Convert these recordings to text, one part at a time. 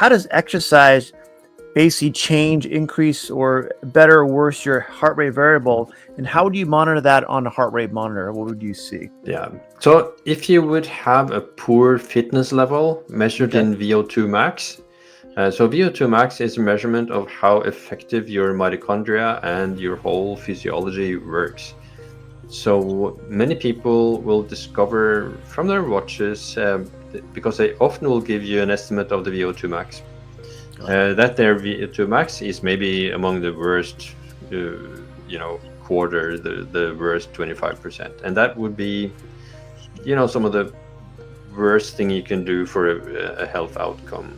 how does exercise basically change, increase, or better or worse your heart rate variable? And how do you monitor that on a heart rate monitor? What would you see? Yeah. So if you would have a poor fitness level measured Okay. in VO2 max, so VO2 max is a measurement of how effective your mitochondria and your whole physiology works. So many people will discover from their watches, because they often will give you an estimate of the VO2 max, that their VO2 max is maybe among the worst, quarter, the worst 25%. And that would be, some of the worst thing you can do for a health outcome.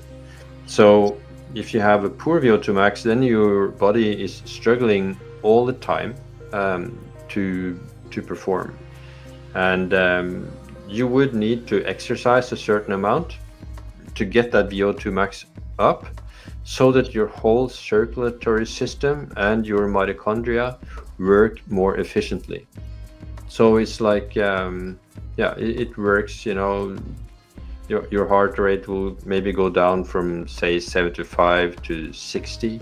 So if you have a poor VO2 max, then your body is struggling all the time to perform, and you would need to exercise a certain amount to get that VO2 max up, so that your whole circulatory system and your mitochondria work more efficiently. So it's like, it works. Your heart rate will maybe go down from, say, 75 to 60,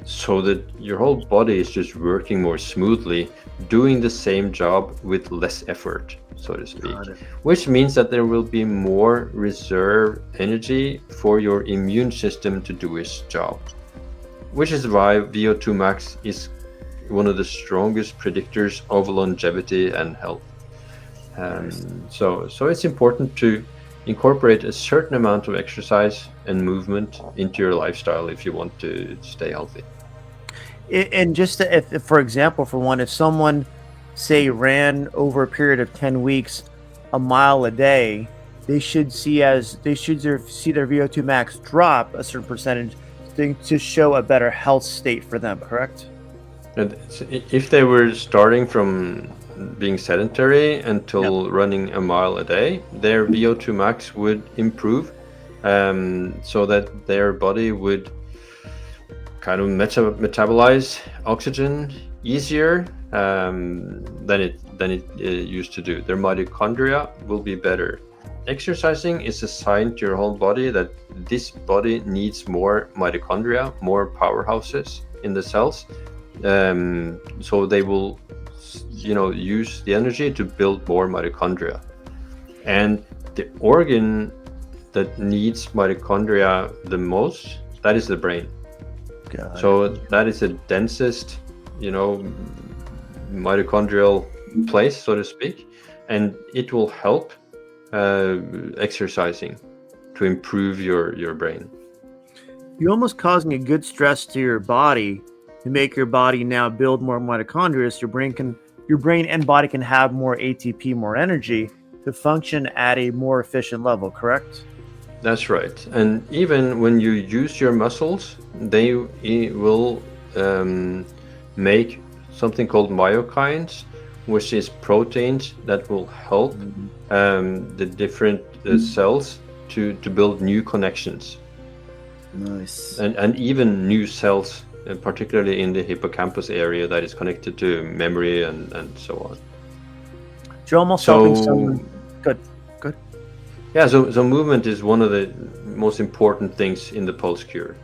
so that your whole body is just working more smoothly, doing the same job with less effort, so to speak, which means that there will be more reserve energy for your immune system to do its job, which is why VO2 max is one of the strongest predictors of longevity and health. So it's important to incorporate a certain amount of exercise and movement into your lifestyle if you want to stay healthy. And just if, for example, if someone, say, ran over a period of 10 weeks, a mile a day, they should see their VO2 max drop a certain percentage to show a better health state for them, correct? And if they were starting from being sedentary until running a mile a day, their VO2 max would improve, so that their body would kind of metabolize oxygen easier than it used to do. Their mitochondria will be better. Exercising is a sign to your whole body that this body needs more mitochondria, more powerhouses in the cells, so they will use the energy to build more mitochondria. And the organ that needs mitochondria the most, that is the brain. So that is the densest, mitochondrial place, so to speak, and it will help exercising to improve your brain. You're almost causing a good stress to your body to make your body now build more mitochondria, so your brain and body can have more ATP, more energy to function at a more efficient level, correct? That's right. And even when you use your muscles, they will make something called myokines, which is proteins that will help the different cells to build new connections. Nice. And even new cells, particularly in the hippocampus area that is connected to memory and so on. You're almost helping someone. Good. Yeah, so movement is one of the most important things in the post-cure.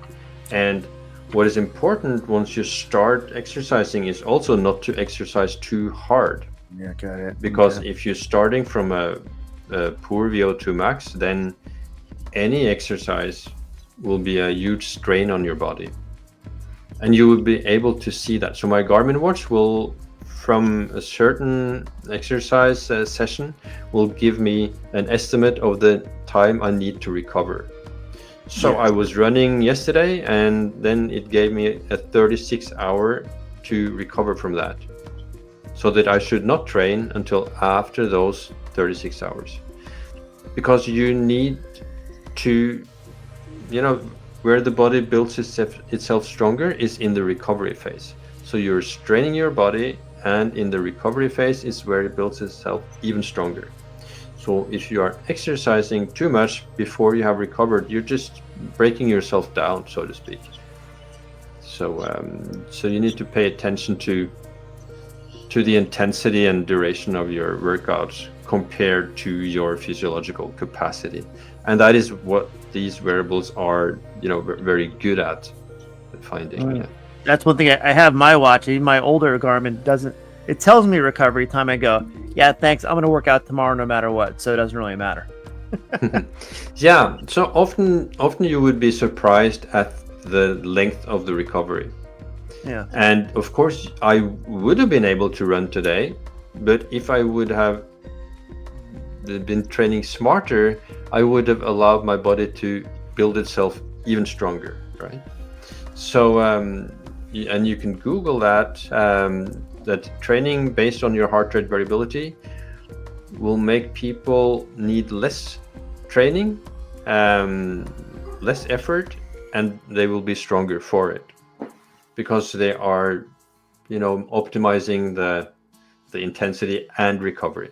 And what is important once you start exercising is also not to exercise too hard. Yeah, got it. Because if you're starting from a poor VO2 max, then any exercise will be a huge strain on your body. And you will be able to see that. So my Garmin watch will, from a certain exercise session, will give me an estimate of the time I need to recover. So I was running yesterday, and then it gave me a 36-hour to recover from that, so that I should not train until after those 36 hours. Because you need to, where the body builds itself stronger is in the recovery phase. So you're straining your body, and in the recovery phase is where it builds itself even stronger. So if you are exercising too much before you have recovered, you're just breaking yourself down, so to speak. So you need to pay attention to the intensity and duration of your workouts compared to your physiological capacity. And that is what these wearables are, very good at finding. Yeah. That's one thing. I have my watch. Even my older Garmin doesn't. It tells me recovery time. I go, yeah, thanks. I'm going to work out tomorrow no matter what. So it doesn't really matter. Yeah. So often you would be surprised at the length of the recovery. Yeah. And of course, I would have been able to run today, but if I would have been training smarter, I would have allowed my body to build itself even stronger, right? So, and you can Google that, that training based on your heart rate variability will make people need less training, less effort, and they will be stronger for it because they are, optimizing the intensity and recovery.